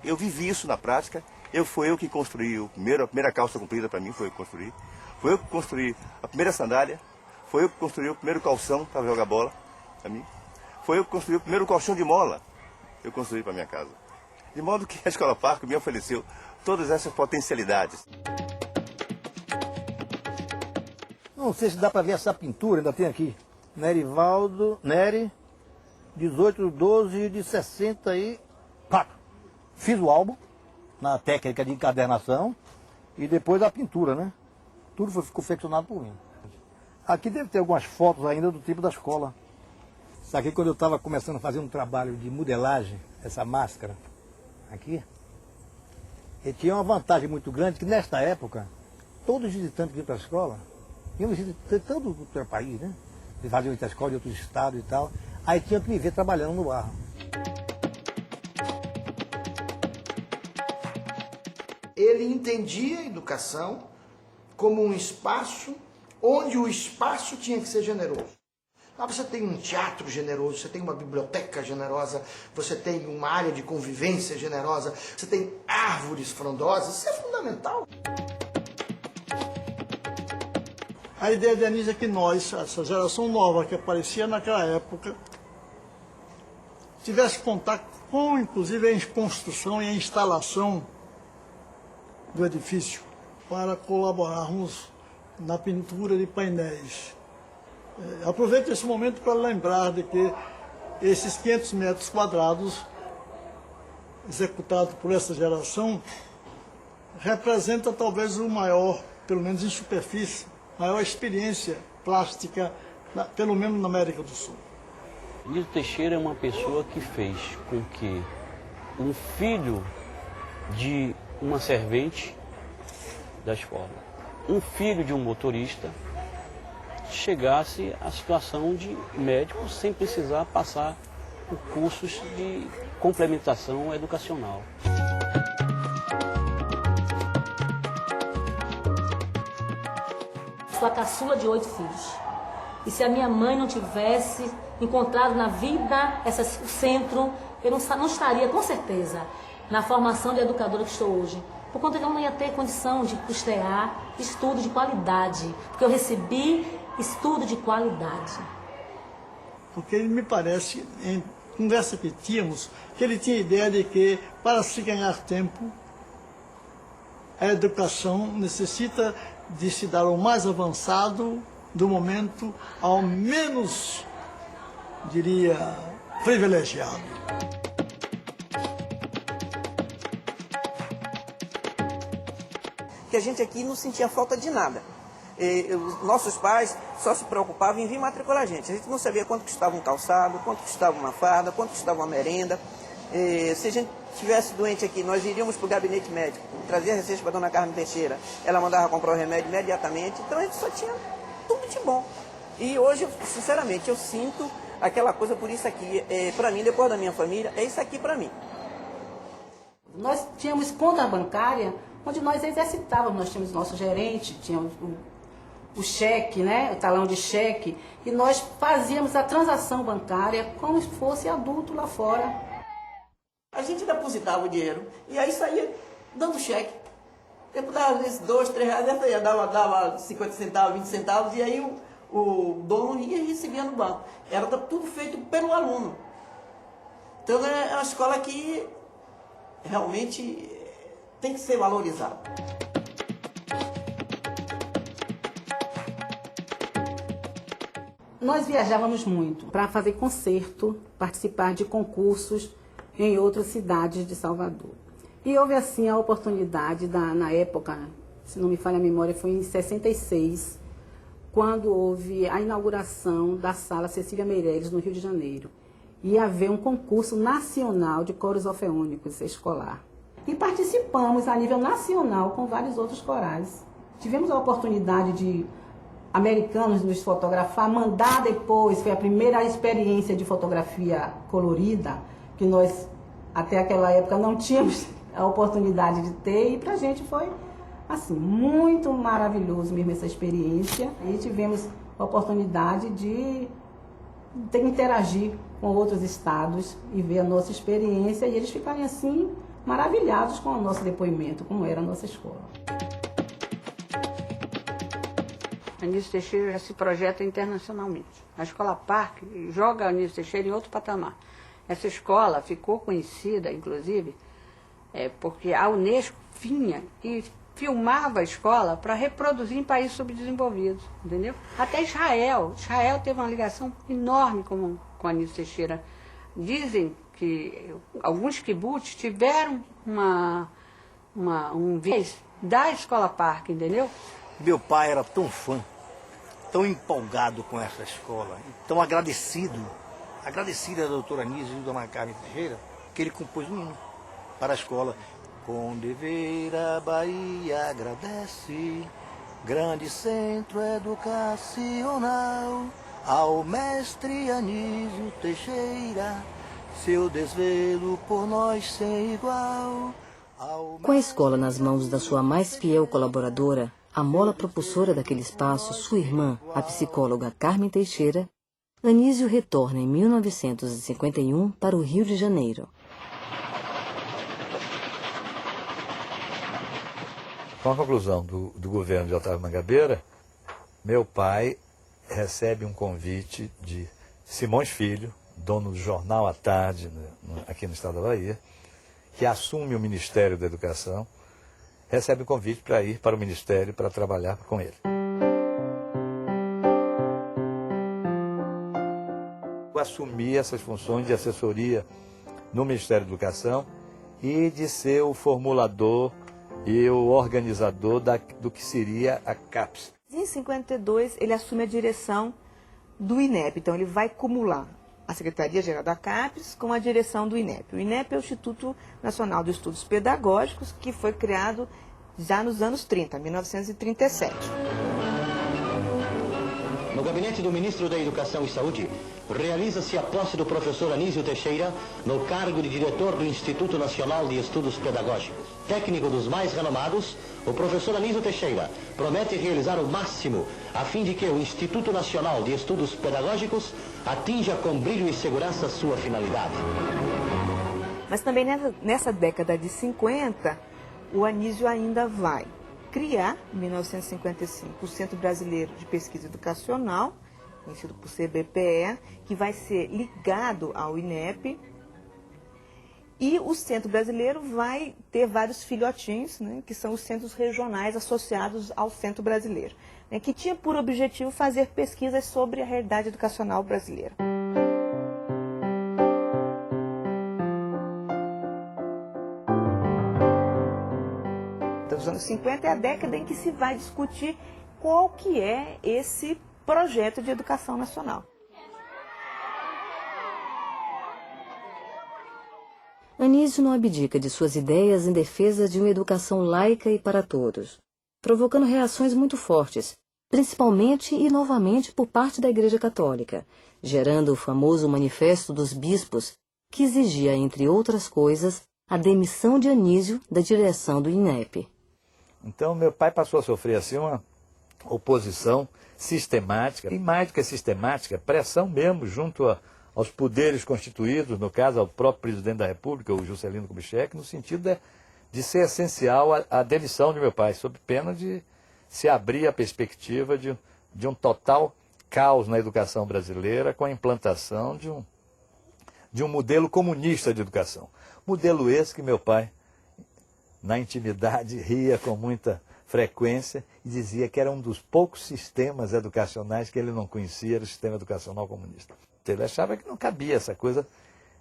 Eu vivi isso na prática. Foi eu que construí a primeira calça comprida para mim, foi eu que construí. Foi eu que construí a primeira sandália. Foi eu que construí o primeiro calção para jogar bola para mim. Foi eu que construí o primeiro colchão de mola. Eu construí para minha casa. De modo que a Escola Parco me ofereceu todas essas potencialidades. Não sei se dá para ver essa pintura, ainda tem aqui. Nerivaldo, Nery, 18/12 de 64. Fiz o álbum na técnica de encadernação e depois a pintura, né? Tudo foi confeccionado por mim. Aqui deve ter algumas fotos ainda do tipo da escola. Isso aqui quando eu estava começando a fazer um trabalho de modelagem, essa máscara aqui, e tinha uma vantagem muito grande que nesta época, todos os visitantes que vinham para a escola, iam visitantes todo o país, né? Eles faziam outra escola de outros estados e tal, aí tinha que me ver trabalhando no barro. Ele entendia a educação como um espaço onde o espaço tinha que ser generoso. Lá você tem um teatro generoso, você tem uma biblioteca generosa, você tem uma área de convivência generosa, você tem árvores frondosas, isso é fundamental. A ideia de Anísio é que nós, essa geração nova que aparecia naquela época, tivesse contato com, inclusive, a construção e a instalação do edifício para colaborarmos na pintura de painéis. Aproveito esse momento para lembrar de que esses 500 metros quadrados executados por essa geração representa talvez o maior, pelo menos em superfície, maior experiência plástica, pelo menos na América do Sul. Anísio Teixeira é uma pessoa que fez com que um filho de uma servente da escola, um filho de um motorista, chegasse à situação de médico sem precisar passar por cursos de complementação educacional. Sou a caçula de 8 filhos. E se a minha mãe não tivesse encontrado na vida o centro, eu não estaria, com certeza, na formação de educadora que estou hoje. Por conta que eu não ia ter condição de custear estudo de qualidade. Porque eu recebi estudo de qualidade. Porque ele me parece, em conversa que tínhamos, que ele tinha a ideia de que, para se ganhar tempo, a educação necessita de se dar o mais avançado do momento ao menos, diria, privilegiado. Que a gente aqui não sentia falta de nada. Os nossos pais só se preocupavam em vir matricular a gente. A gente não sabia quanto custava um calçado, quanto custava uma farda, quanto custava uma merenda. Se a gente estivesse doente aqui, nós iríamos para o gabinete médico, trazia a receita para a dona Carmen Teixeira, ela mandava comprar o remédio imediatamente, então a gente só tinha tudo de bom. E hoje, sinceramente, eu sinto aquela coisa por isso aqui. Para mim, depois da minha família, é isso aqui para mim. Nós tínhamos conta bancária, onde nós exercitávamos, nós tínhamos nosso gerente, tínhamos o cheque, né, o talão de cheque, e nós fazíamos a transação bancária como se fosse adulto lá fora. A gente depositava o dinheiro e aí saía dando cheque. Eu dava às vezes 2, 3 reais, essa aí dava 50 centavos, 20 centavos, e aí o dono ia e recebia no banco. Era tudo feito pelo aluno. Então é uma escola que realmente tem que ser valorizada. Nós viajávamos muito para fazer concerto, participar de concursos em outras cidades de Salvador. E houve assim a oportunidade, na época, se não me falha a memória, foi em 66, quando houve a inauguração da Sala Cecília Meirelles, no Rio de Janeiro. Ia haver um concurso nacional de coros orfeônicos escolar. E participamos a nível nacional com vários outros corais. Tivemos a oportunidade de americanos nos fotografar, mandar depois, foi a primeira experiência de fotografia colorida, que nós até aquela época não tínhamos a oportunidade de ter, e pra gente foi assim, muito maravilhoso mesmo essa experiência. E tivemos a oportunidade de interagir com outros estados e ver a nossa experiência, e eles ficarem assim maravilhados com o nosso depoimento, como era a nossa escola. Anísio Teixeira já se projeta internacionalmente. A Escola Parque joga Anísio Teixeira em outro patamar. Essa escola ficou conhecida, inclusive, porque a Unesco vinha e filmava a escola para reproduzir em países subdesenvolvidos, entendeu? Até Israel. Israel teve uma ligação enorme com Anísio Teixeira. Dizem que alguns kibbutz tiveram um viés da Escola Parque, entendeu? Meu pai era tão fã, tão empolgado com essa escola, tão agradecido da doutora Anísio e do Dona Carmen Teixeira, que ele compôs um hino para a escola. Com dever a Bahia agradece, grande centro educacional, ao mestre Anísio Teixeira, seu desvelo por nós sem igual. Com a escola nas mãos da sua mais fiel colaboradora, a mola propulsora daquele espaço, sua irmã, a psicóloga Carmen Teixeira, Anísio retorna em 1951 para o Rio de Janeiro. Com a conclusão do governo de Otávio Mangabeira, meu pai recebe um convite de Simões Filho, dono do jornal à tarde aqui no estado da Bahia, que assume o Ministério da Educação, recebe um convite para ir para o Ministério para trabalhar com ele. Eu assumi essas funções de assessoria no Ministério da Educação e de ser o formulador e o organizador do que seria a CAPES. Em 52, ele assume a direção do INEP, então ele vai acumular a Secretaria-Geral da CAPES com a direção do INEP. O INEP é o Instituto Nacional de Estudos Pedagógicos, que foi criado já nos anos 30, 1937. No gabinete do Ministro da Educação e Saúde, realiza-se a posse do professor Anísio Teixeira no cargo de diretor do Instituto Nacional de Estudos Pedagógicos. Técnico dos mais renomados, o professor Anísio Teixeira promete realizar o máximo a fim de que o Instituto Nacional de Estudos Pedagógicos atinja com brilho e segurança sua finalidade. Mas também nessa década de 50, o Anísio ainda vai criar, em 1955, o Centro Brasileiro de Pesquisa Educacional, conhecido por CBPE, que vai ser ligado ao INEP. E o Centro Brasileiro vai ter vários filhotinhos, né, que são os centros regionais associados ao Centro Brasileiro, né, que tinha por objetivo fazer pesquisas sobre a realidade educacional brasileira. Então, os anos 50 é a década em que se vai discutir qual que é esse projeto de educação nacional. Anísio não abdica de suas ideias em defesa de uma educação laica e para todos, provocando reações muito fortes, principalmente e novamente por parte da Igreja Católica, gerando o famoso Manifesto dos Bispos, que exigia, entre outras coisas, a demissão de Anísio da direção do INEP. Então, meu pai passou a sofrer assim uma oposição sistemática, e mais do que sistemática, pressão mesmo junto aos poderes constituídos, no caso ao próprio presidente da República, o Juscelino Kubitschek, no sentido de ser essencial a demissão de meu pai, sob pena de se abrir a perspectiva de um total caos na educação brasileira com a implantação de um modelo comunista de educação. Modelo esse que meu pai, na intimidade, ria com muita frequência e dizia que era um dos poucos sistemas educacionais que ele não conhecia, era o sistema educacional comunista. Ele achava que não cabia essa coisa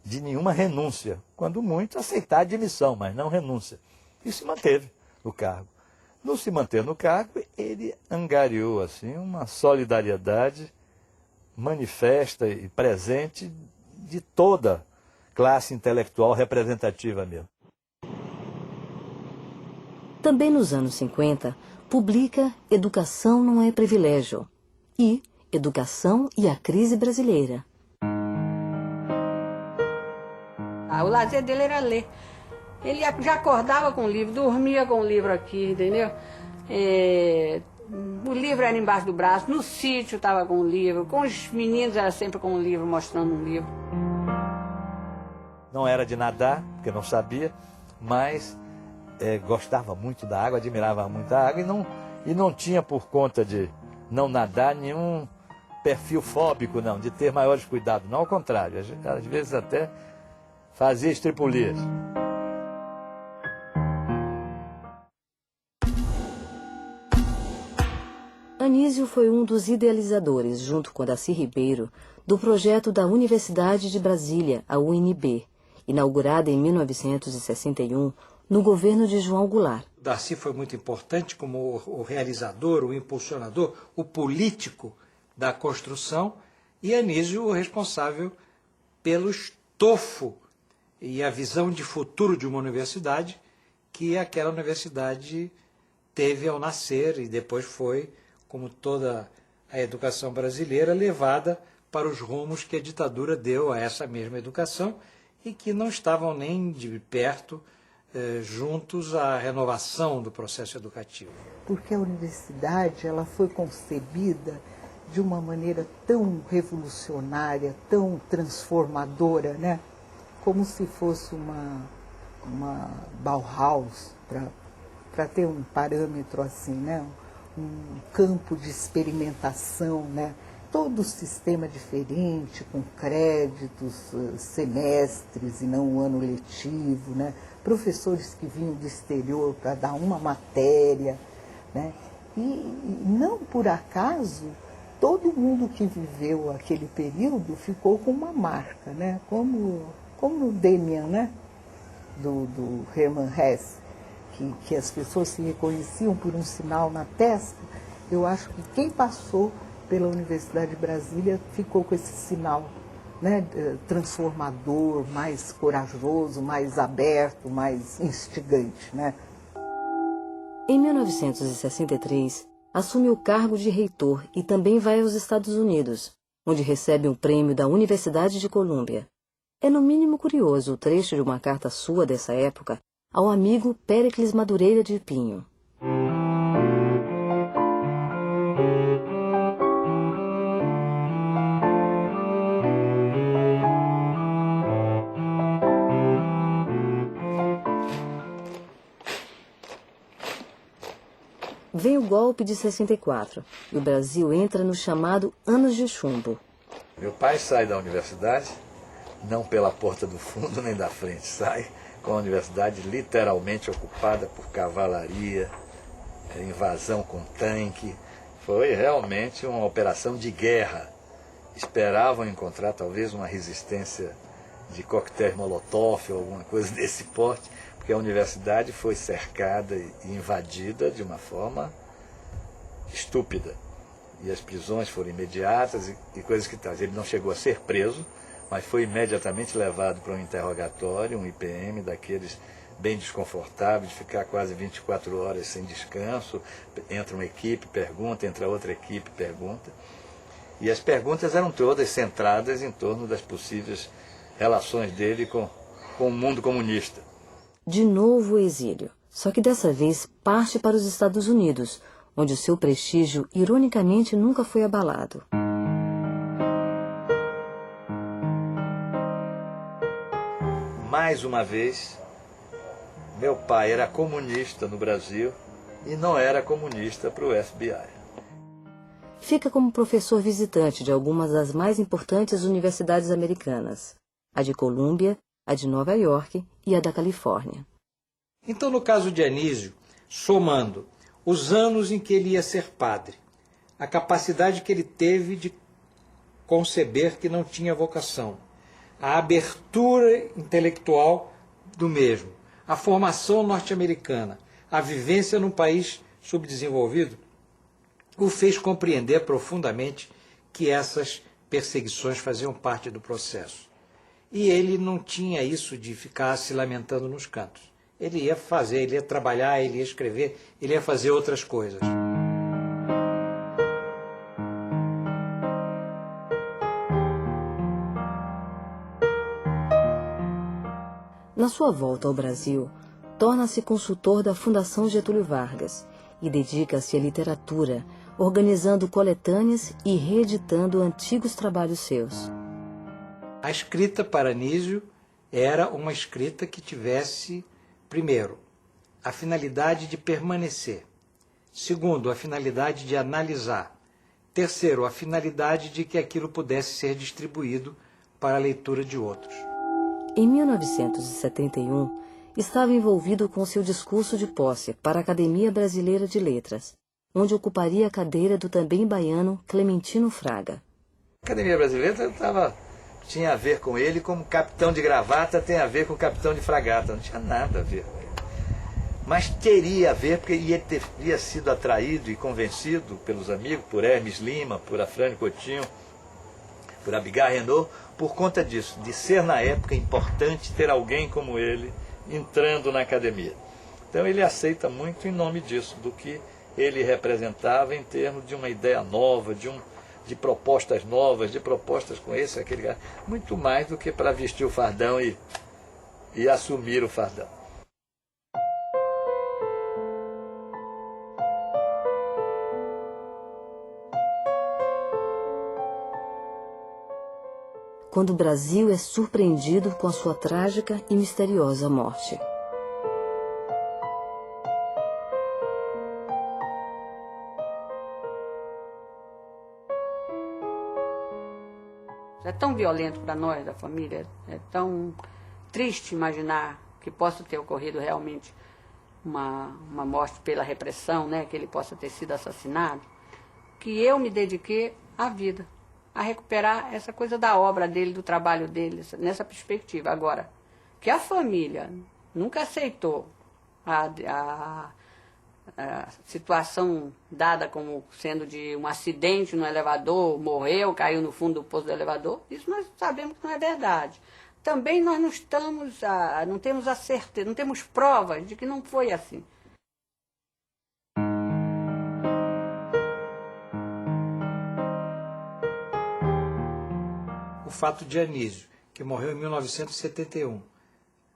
de nenhuma renúncia, quando muito aceitar a admissão, mas não renúncia. E se manteve no cargo. No se manter no cargo, ele angariou assim, uma solidariedade manifesta e presente de toda classe intelectual representativa mesmo. Também nos anos 50, publica Educação Não é Privilégio e Educação e a Crise Brasileira. O lazer dele era ler. Ele já acordava com o livro, dormia com o livro aqui, entendeu? O livro era embaixo do braço, no sítio estava com o livro, com os meninos era sempre com o livro, mostrando um livro. Não era de nadar, porque não sabia. mas gostava muito da água, admirava muito a água e não tinha, por conta de não nadar, nenhum perfil fóbico, não, de ter maiores cuidados. Não, ao contrário, às vezes até fazia estripulias. Anísio foi um dos idealizadores, junto com Darcy Ribeiro, do projeto da Universidade de Brasília, a UNB, inaugurada em 1961 no governo de João Goulart. Darcy foi muito importante como o realizador, o impulsionador, o político da construção, e Anísio o responsável pelo estofo e a visão de futuro de uma universidade que aquela universidade teve ao nascer e depois foi, como toda a educação brasileira, levada para os rumos que a ditadura deu a essa mesma educação e que não estavam nem de perto juntos à renovação do processo educativo. Porque a universidade ela foi concebida de uma maneira tão revolucionária, tão transformadora, né? Como se fosse uma Bauhaus, para ter um parâmetro assim, né? Um campo de experimentação, né? Todo o sistema diferente, com créditos, semestres e não um ano letivo, né? Professores que vinham do exterior para dar uma matéria, né? E não por acaso, todo mundo que viveu aquele período ficou com uma marca, né? Como o Demian, né? Do Hermann Hesse, que as pessoas se reconheciam por um sinal na testa. Eu acho que quem passou pela Universidade de Brasília ficou com esse sinal, né, transformador, mais corajoso, mais aberto, mais instigante, né? Em 1963, assume o cargo de reitor e também vai aos Estados Unidos, onde recebe um prêmio da Universidade de Colômbia. É no mínimo curioso o trecho de uma carta sua dessa época ao amigo Péricles Madureira de Pinho. Vem o golpe de 64 e o Brasil entra no chamado Anos de Chumbo. Meu pai sai da universidade, não pela porta do fundo nem da frente, sai com a universidade literalmente ocupada por cavalaria, invasão com tanque. Foi realmente uma operação de guerra. Esperavam encontrar talvez uma resistência de coquetel molotov ou alguma coisa desse porte, porque a universidade foi cercada e invadida de uma forma estúpida. E as prisões foram imediatas e coisas que tal. Ele não chegou a ser preso, mas foi imediatamente levado para um interrogatório, um IPM, daqueles bem desconfortáveis, de ficar quase 24 horas sem descanso. Entra uma equipe, pergunta, entra outra equipe, pergunta. E as perguntas eram todas centradas em torno das possíveis relações dele com o mundo comunista. De novo o exílio, só que dessa vez parte para os Estados Unidos, onde o seu prestígio, ironicamente, nunca foi abalado. Mais uma vez, meu pai era comunista no Brasil e não era comunista para o FBI. Fica como professor visitante de algumas das mais importantes universidades americanas, a de Colômbia, a de Nova York e a da Califórnia. Então, no caso de Anísio, somando os anos em que ele ia ser padre, a capacidade que ele teve de conceber que não tinha vocação, a abertura intelectual do mesmo, a formação norte-americana, a vivência num país subdesenvolvido, o fez compreender profundamente que essas perseguições faziam parte do processo. E ele não tinha isso de ficar se lamentando nos cantos. Ele ia fazer, ele ia trabalhar, ele ia escrever, ele ia fazer outras coisas. Na sua volta ao Brasil, torna-se consultor da Fundação Getúlio Vargas e dedica-se à literatura, organizando coletâneas e reeditando antigos trabalhos seus. A escrita para Anísio era uma escrita que tivesse Primeiro, a finalidade de permanecer. Segundo, a finalidade de analisar. Terceiro, a finalidade de que aquilo pudesse ser distribuído para a leitura de outros. Em 1971, estava envolvido com seu discurso de posse para a Academia Brasileira de Letras, onde ocuparia a cadeira do também baiano Clementino Fraga. A Academia Brasileira tinha a ver com ele como capitão de gravata tem a ver com capitão de fragata, não tinha nada a ver. Mas teria a ver, porque ele teria sido atraído e convencido pelos amigos, por Hermes Lima, por Afrânio Coutinho, por Abigar Renault, por conta disso, de ser na época importante ter alguém como ele entrando na academia. Então ele aceita muito em nome disso, do que ele representava em termos de uma ideia nova, de propostas novas, de propostas com esse, aquele cara, muito mais do que para vestir o fardão e assumir o fardão. Quando o Brasil é surpreendido com a sua trágica e misteriosa morte. É tão violento para nós, da família, é tão triste imaginar que possa ter ocorrido realmente uma morte pela repressão, né, que ele possa ter sido assassinado, que eu me dediquei à vida, a recuperar essa coisa da obra dele, do trabalho dele, nessa perspectiva. Agora, que a família nunca aceitou a situação dada como sendo de um acidente no elevador, morreu, caiu no fundo do poço do elevador, isso nós sabemos que não é verdade. Também nós não temos a certeza, não temos provas de que não foi assim. O fato de Anísio, que morreu em 1971,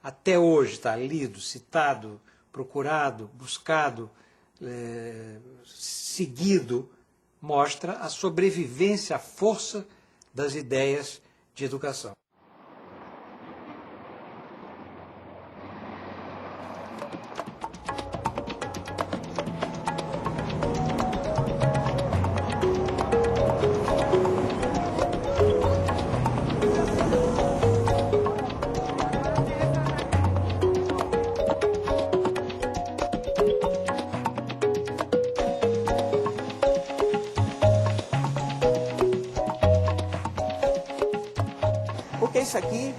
até hoje está lido, citado, procurado, buscado, seguido, mostra a sobrevivência, a força das ideias de educação. Porque isso aqui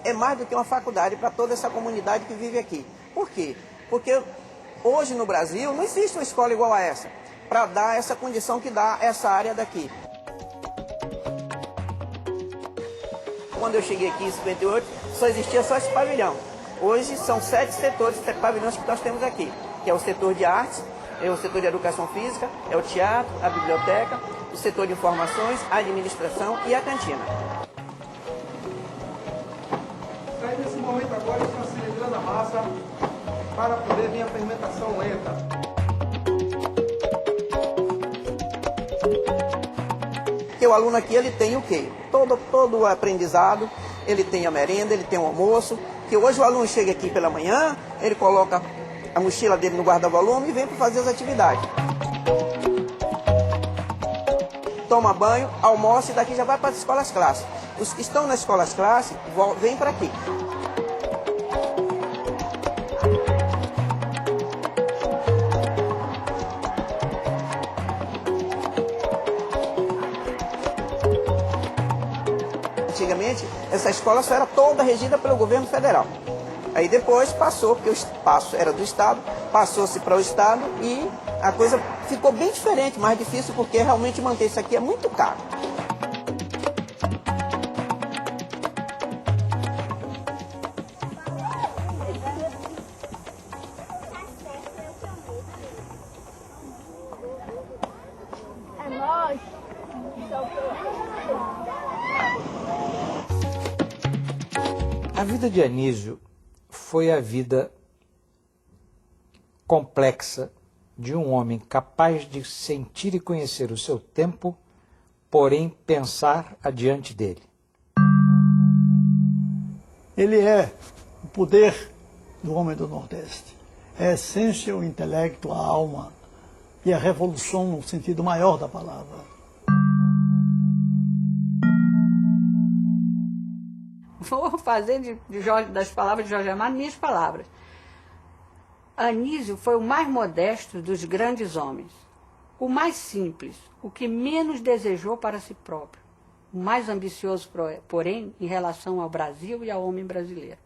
é mais do que uma faculdade para toda essa comunidade que vive aqui. Por quê? Porque hoje no Brasil não existe uma escola igual a essa, para dar essa condição que dá essa área daqui. Quando eu cheguei aqui em 58, só existia só esse pavilhão. Hoje são 7 setores, 7 pavilhões que nós temos aqui, que é o setor de artes, é o setor de educação física, é o teatro, a biblioteca, o setor de informações, a administração e a cantina. Aí nesse momento agora está acelerando a massa para poder vir a fermentação lenta. Porque o aluno aqui ele tem o quê? Todo o aprendizado, ele tem a merenda, ele tem o almoço, que hoje o aluno chega aqui pela manhã, ele coloca a mochila dele no guarda-volume e vem para fazer as atividades. Toma banho, almoça e daqui já vai para as escolas clássicas. Os que estão nas escolas clássicas, vêm para aqui. Antigamente, essa escola só era toda regida pelo governo federal. Aí depois passou, porque o espaço era do Estado, passou-se para o Estado e a coisa ficou bem diferente, mais difícil, porque realmente manter isso aqui é muito caro. A vida de Anísio foi a vida complexa de um homem capaz de sentir e conhecer o seu tempo, porém pensar adiante dele. Ele é o poder do homem do Nordeste. É a essência, o intelecto, a alma e a revolução no sentido maior da palavra. Vou fazer das palavras de Jorge Amado minhas palavras. Anísio foi o mais modesto dos grandes homens, o mais simples, o que menos desejou para si próprio, o mais ambicioso, porém, em relação ao Brasil e ao homem brasileiro.